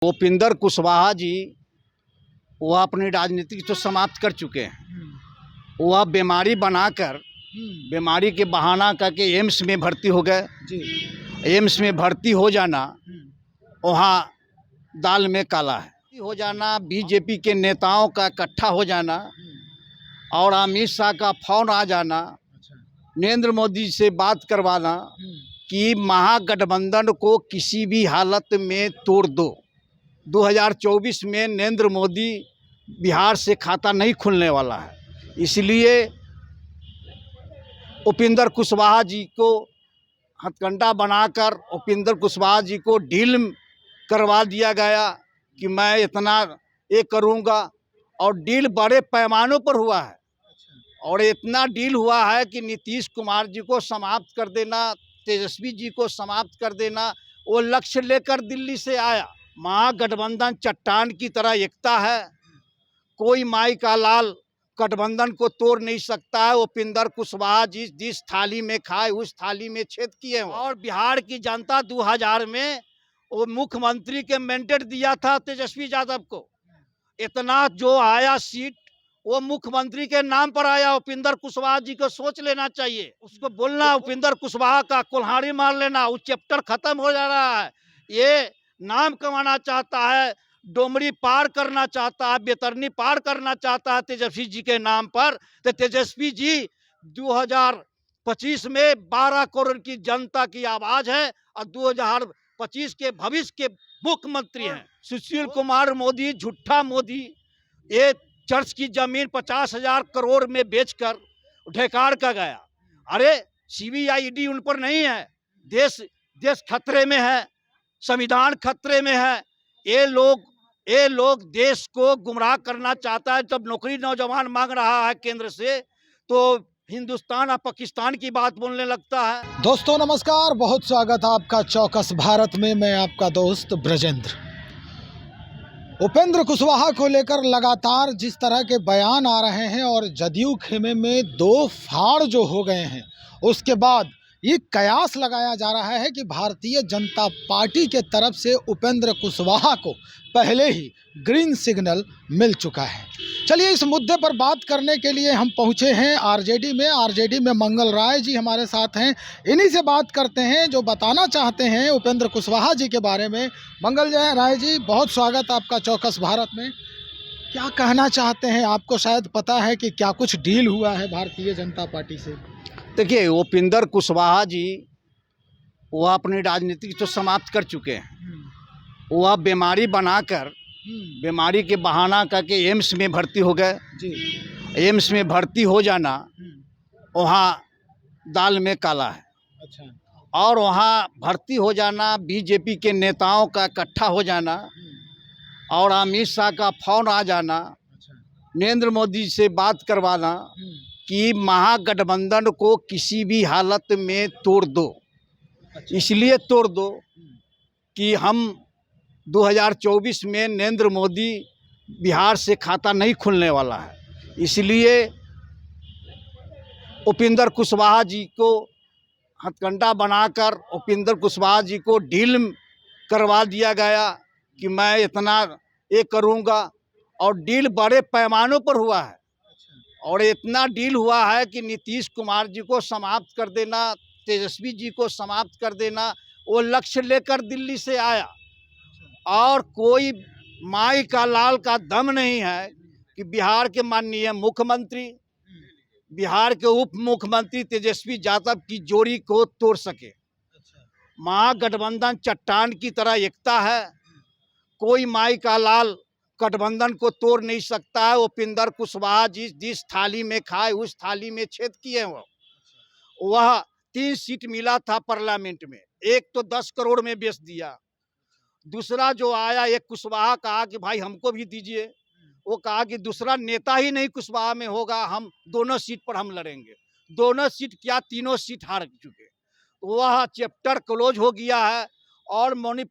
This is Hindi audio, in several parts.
उपेंद्र कुशवाहा जी वह अपनी राजनीति तो समाप्त कर चुके हैं। वह बीमारी बनाकर बीमारी के बहाना करके एम्स में भर्ती हो गए। एम्स में भर्ती हो जाना वहाँ दाल में काला है। हो जाना बीजेपी के नेताओं का इकट्ठा हो जाना और अमित शाह का फोन आ जाना, नरेंद्र मोदी से बात करवाना कि महागठबंधन को किसी भी हालत में तोड़ दो। 2024 में नरेंद्र मोदी बिहार से खाता नहीं खुलने वाला है, इसलिए उपेंद्र कुशवाहा जी को हथकंडा बनाकर उपेंद्र कुशवाहा जी को डील करवा दिया गया कि मैं इतना ये करूँगा। और डील बड़े पैमानों पर हुआ है और इतना डील हुआ है कि नीतीश कुमार जी को समाप्त कर देना, तेजस्वी जी को समाप्त कर देना, वो लक्ष्य लेकर दिल्ली से आया। महागठबंधन चट्टान की तरह एकता है, कोई माई का लाल गठबंधन को तोड़ नहीं सकता है। उपेंद्र कुशवाहा जी जिस थाली में खाए उस थाली में छेद किए। और बिहार की जनता 2000 में वो मुख्यमंत्री के मैंडेट दिया था तेजस्वी यादव को, इतना जो आया सीट वो मुख्यमंत्री के नाम पर आया। उपेंद्र कुशवाहा जी को सोच लेना चाहिए, उसको बोलना उपेंद्र कुशवाहा का कुल्हाड़ी मार लेना, वो चैप्टर खत्म हो जा रहा है। ये नाम कमाना चाहता है, डोमरी पार करना चाहता है, बेतरनी पार करना चाहता है तेजस्वी जी के नाम पर। तो तेजस्वी जी 2025 में 12 करोड़ की जनता की आवाज है और 2025 के भविष्य के मुख्यमंत्री हैं। सुशील कुमार मोदी, झूठा मोदी, ये चर्च की जमीन 50,000 करोड़ में बेचकर ढेकार का गया। अरे CBID उन पर नहीं है, देश खतरे में है, संविधान खतरे में है। ये लोग देश को गुमराह करना चाहता है। जब नौकरी नौजवान मांग रहा है केंद्र से तो हिंदुस्तान और पाकिस्तान की बात बोलने लगता है। दोस्तों नमस्कार, बहुत स्वागत है आपका चौकस भारत में। मैं आपका दोस्त ब्रजेंद्र। उपेंद्र कुशवाहा को लेकर लगातार जिस तरह के बयान आ रहे हैं और जदयू खेमे में दो फाड़ जो हो गए हैं, उसके बाद ये कयास लगाया जा रहा है कि भारतीय जनता पार्टी के तरफ से उपेंद्र कुशवाहा को पहले ही ग्रीन सिग्नल मिल चुका है। चलिए इस मुद्दे पर बात करने के लिए हम पहुंचे हैं आरजेडी में मंगल राय जी हमारे साथ हैं। इन्हीं से बात करते हैं जो बताना चाहते हैं उपेंद्र कुशवाहा जी के बारे में। मंगल जय राय जी, बहुत स्वागत आपका चौकस भारत में। क्या कहना चाहते हैं? आपको शायद पता है कि क्या कुछ डील हुआ है भारतीय जनता पार्टी से। देखिए, उपेंद्र कुशवाहा जी वह अपनी राजनीति तो समाप्त कर चुके हैं। वह बीमारी बनाकर बीमारी के बहाना करके एम्स में भर्ती हो गए। एम्स में भर्ती हो जाना वहाँ दाल में काला है। अच्छा। और वहाँ भर्ती हो जाना बीजेपी के नेताओं का इकट्ठा हो जाना और अमित शाह का फोन आ जाना, नरेंद्र मोदी से बात करवाना कि महागठबंधन को किसी भी हालत में तोड़ दो। इसलिए तोड़ दो कि हम 2024 में नरेंद्र मोदी बिहार से खाता नहीं खुलने वाला है, इसलिए उपेंद्र कुशवाहा जी को हथकंडा बनाकर उपेंद्र कुशवाहा जी को डील करवा दिया गया कि मैं इतना ये करूँगा। और डील बड़े पैमानों पर हुआ है और इतना डील हुआ है कि नीतीश कुमार जी को समाप्त कर देना, तेजस्वी जी को समाप्त कर देना, वो लक्ष्य लेकर दिल्ली से आया। और कोई माई का लाल का दम नहीं है कि बिहार के माननीय मुख्यमंत्री, बिहार के उप मुख्यमंत्री तेजस्वी यादव की जोड़ी को तोड़ सके। महागठबंधन चट्टान की तरह एकता है, कोई माई का लाल गठबंधन को तोड़ नहीं सकता है। उपेंद्र कुशवाहा जी जिस थाली में खाए उस थाली में छेद किए। वह 3 सीट मिला था पार्लियामेंट में, एक तो 10 करोड़ में बेच दिया। दूसरा जो आया, एक कुशवाहा कहा कि भाई हमको भी दीजिए, वो कहा कि दूसरा नेता ही नहीं कुशवाहा में होगा, हम दोनों सीट पर हम लड़ेंगे। दोनों सीट क्या, तीनों सीट हार चुके। वह चैप्टर क्लोज हो गया है और माने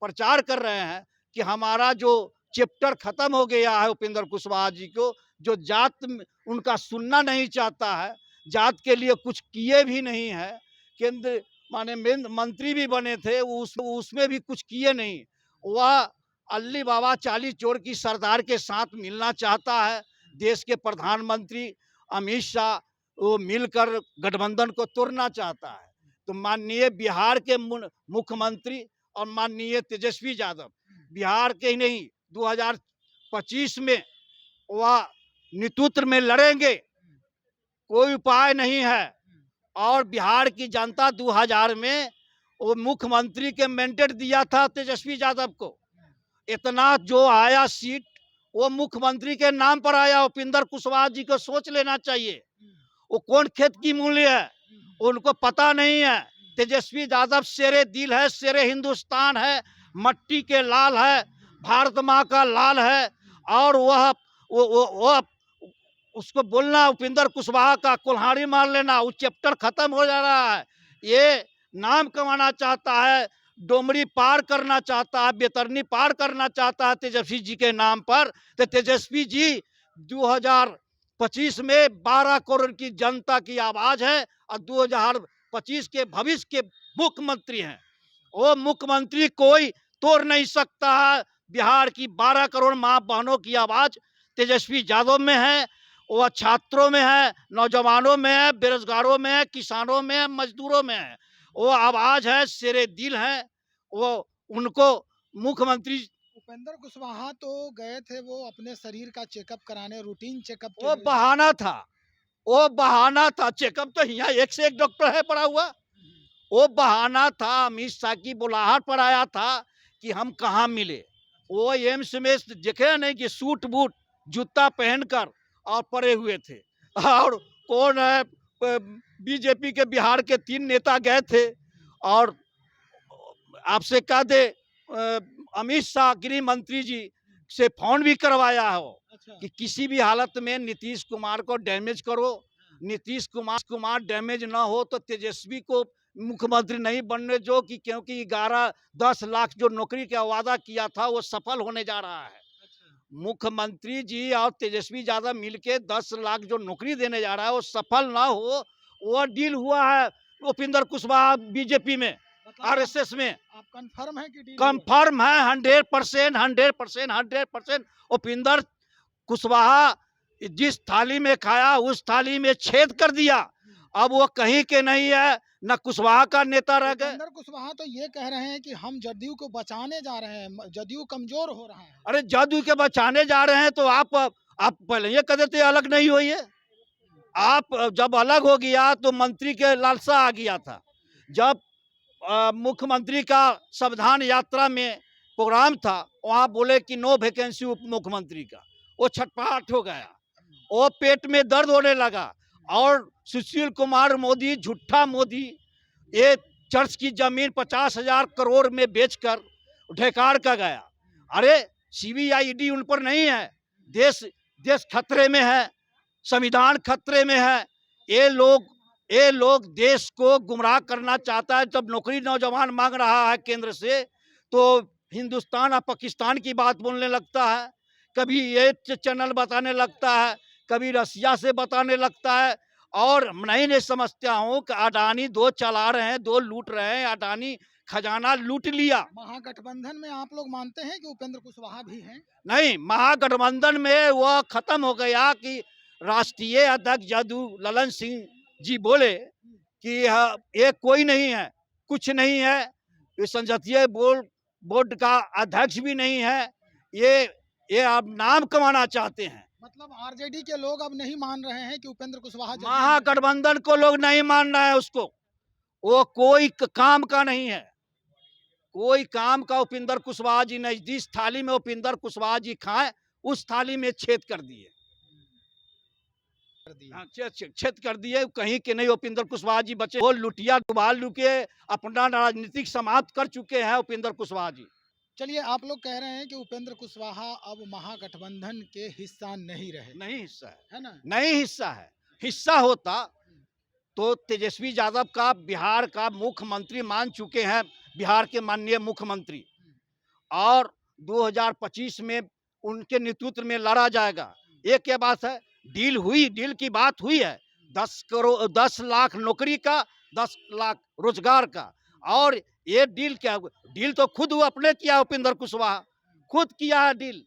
प्रचार कर रहे हैं कि हमारा जो चैप्टर खत्म हो गया है। उपेंद्र कुशवाहा जी को जो जात उनका सुनना नहीं चाहता है, जात के लिए कुछ किए भी नहीं है। केंद्र माने मंत्री भी बने थे, उसमें भी कुछ किए नहीं। वह अल्ली बाबा चालीस चोर की सरदार के साथ मिलना चाहता है। देश के प्रधानमंत्री अमित शाह वो मिलकर गठबंधन को तोड़ना चाहता है। तो माननीय बिहार के मुख्यमंत्री और माननीय तेजस्वी यादव बिहार के ही नहीं 2025 में वह नेतृत्व में लड़ेंगे, कोई उपाय नहीं है। और बिहार की जनता 2000 में वो मुख्यमंत्री के मैंडेट दिया था तेजस्वी यादव को। इतना जो आया सीट वो मुख्यमंत्री के नाम पर आया। उपेंद्र कुशवाहा जी को सोच लेना चाहिए, वो कौन खेत की मूल्य है उनको पता नहीं है। तेजस्वी यादव शेरे दिल है, शेरे हिंदुस्तान है, मट्टी के लाल है, भारत माँ का लाल है। और वह उसको बोलना उपेंद्र कुशवाहा का कुल्हाड़ी मार लेना, वो चैप्टर खत्म हो जा रहा है। ये नाम कमाना चाहता है, डोमरी पार करना चाहता है, बेतरनी पार करना चाहता है तेजस्वी जी के नाम पर। तो तेजस्वी जी 2025 में 12 करोड़ की जनता की आवाज है और 2025 के भविष्य के मुख्यमंत्री हैं। वो मुख्यमंत्री कोई तोड़ नहीं सकता है। बिहार की 12 करोड़ माँ बहनों की आवाज तेजस्वी यादव में है, वह छात्रों में है, नौजवानों में है, बेरोजगारों में है, किसानों में है, मजदूरों में है। वो आवाज है, शेरे दिल है, वो उनको मुख्यमंत्री। उपेंद्र कुशवाहा तो गए थे वो अपने शरीर का चेकअप कराने, रूटीन चेकअप वो बहाना था, वो बहाना था। चेकअप तो यहाँ एक से एक डॉक्टर है पड़ा हुआ। वो बहाना था, अमित शाह की बुलाहट पर आया था कि हम कहाँ मिले। वो एम्स में देखे नहीं कि सूट बूट जूता पहनकर और पड़े हुए थे। और कौन है, बीजेपी के बिहार के 3 नेता गए थे और आपसे कह दे अमित शाह गृह मंत्री जी से फोन भी करवाया हो कि किसी भी हालत में नीतीश कुमार को डैमेज करो। नीतीश कुमार डैमेज ना हो तो तेजस्वी को मुख्यमंत्री नहीं बनने जो कि, क्योंकि 11-10 लाख जो नौकरी का वादा किया था वो सफल होने जा रहा है। मुख्यमंत्री जी और तेजस्वी यादव मिलके 10 लाख जो नौकरी देने जा रहा है वो सफल ना हो, वो डील हुआ है उपेंद्र कुशवाहा बीजेपी में, आरएसएस में। आप कंफर्म है कि डील कंफर्म है 100%। उपेंद्र कुशवाहा जिस थाली में खाया उस थाली में छेद कर दिया। अब वो कहीं के नहीं है, न कुशवाहा का नेता रह गए। उपेंद्र कुशवाहा तो ये कह रहे हैं कि हम जदयू को बचाने जा रहे हैं, जदयू कमजोर हो रहा है। अरे जदयू के बचाने जा रहे हैं तो आप पहले ये कह देते अलग नहीं होइए। आप जब अलग हो गया तो मंत्री के लालसा आ गया था। जब मुख्यमंत्री का संविधान यात्रा में प्रोग्राम था, वहाँ बोले कि नो वैकेंसी उप मुख्यमंत्री का, वो छटपटाहट हो गया, वो पेट में दर्द होने लगा। और सुशील कुमार मोदी, झूठा मोदी, ये चर्च की जमीन 50,000 करोड़ में बेचकर ढेकार का गया। अरे सीबीआई उन पर नहीं है, देश खतरे में है, संविधान खतरे में है। ये लोग देश को गुमराह करना चाहता है। जब नौकरी नौजवान मांग रहा है केंद्र से तो हिंदुस्तान और पाकिस्तान की बात बोलने लगता है, कभी ये चैनल बताने लगता है, कभी रसिया से बताने लगता है। और नहीं समझता हूँ कि अडानी 2 चला रहे हैं, 2 लूट रहे हैं। अडानी खजाना लूट लिया। महागठबंधन में आप लोग मानते हैं कि उपेंद्र कुशवाहा भी हैं? नहीं, महागठबंधन में वह खत्म हो गया कि राष्ट्रीय अध्यक्ष जदयू ललन सिंह जी बोले कि ये कोई नहीं है, कुछ नहीं है, ये संसदीय बोर्ड का अध्यक्ष भी नहीं है, ये अब नाम कमाना चाहते हैं। मतलब आरजेडी के लोग अब नहीं मान रहे हैं कि उपेंद्र कुशवाहा महागठबंधन को लोग नहीं मान रहे हैं उसको। वो कोई काम का नहीं है, कोई काम का उपेंद्र कुशवाहा जी नहीं। जिस थाली में उपेंद्र कुशवाहा जी खाए उस थाली में छेद कर दिए, छेद कर दिए। कहीं के नहीं उपेंद्र कुशवाहा जी बचे। वो लुटिया डुबा लुके अपना राजनीतिक समाप्त कर चुके हैं उपेंद्र कुशवाहा जी। चलिए, आप लोग कह रहे हैं कि उपेंद्र कुशवाहा अब महागठबंधन के हिस्सा नहीं रहे। नहीं हिस्सा है ना? नहीं हिस्सा है। हिस्सा होता तो तेजस्वी यादव का बिहार का मुख्यमंत्री मान चुके हैं, बिहार के माननीय मुख्यमंत्री, और 2025 में उनके नेतृत्व में लड़ा जाएगा। ये क्या बात है, डील हुई, डील की बात हुई है। 10 लाख नौकरी का 10 लाख रोजगार का। और ये डील क्या, डील तो खुद वो अपने किया, उपेंद्र कुशवाहा खुद किया है डील।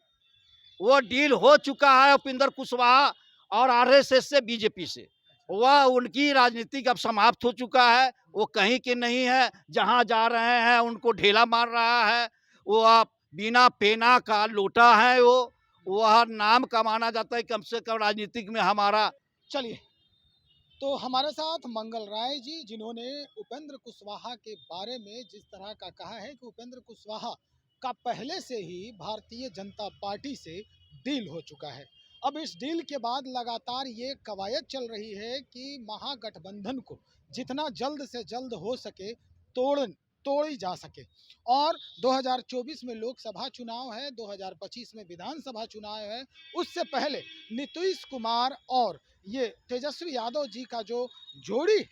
वो डील हो चुका है उपेंद्र कुशवाहा और आरएसएस से, बीजेपी से। वह उनकी राजनीतिक अब समाप्त हो चुका है। वो कहीं के नहीं है, जहां जा रहे हैं उनको ढेला मार रहा है। वो अब बिना पेना का लोटा है। वो वह नाम कमाना जाता है कम से कम राजनीतिक में हमारा। चलिए, तो हमारे साथ मंगल राय जी, जिन्होंने उपेंद्र कुशवाहा के बारे में जिस तरह का कहा है कि उपेंद्र कुशवाहा का पहले से ही भारतीय जनता पार्टी से डील हो चुका है। अब इस डील के बाद लगातार ये कवायद चल रही है कि महागठबंधन को जितना जल्द से जल्द हो सके तोड़ी जा सके। और 2024 में लोकसभा चुनाव है, 2025 में विधानसभा चुनाव है। उससे पहले नीतीश कुमार और ये तेजस्वी यादव जी का जो जोड़ी है,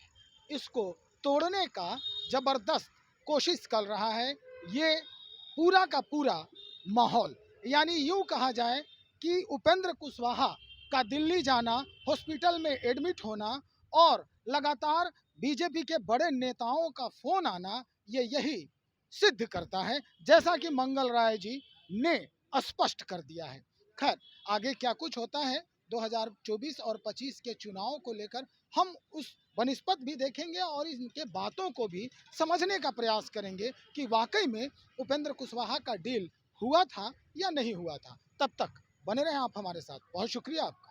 इसको तोड़ने का जबरदस्त कोशिश कर रहा है ये पूरा का पूरा माहौल। यानी यूं कहा जाए कि उपेंद्र कुशवाहा का दिल्ली जाना, हॉस्पिटल में एडमिट होना और लगातार बीजेपी के बड़े नेताओं का फोन आना, ये यही सिद्ध करता है, जैसा कि मंगल राय जी ने स्पष्ट कर दिया है। खैर, आगे क्या कुछ होता है 2024 और 25 के चुनाव को लेकर हम उस बनिस्पत भी देखेंगे और इनके बातों को भी समझने का प्रयास करेंगे कि वाकई में उपेंद्र कुशवाहा का डील हुआ था या नहीं हुआ था। तब तक बने रहें आप हमारे साथ। बहुत शुक्रिया आपका।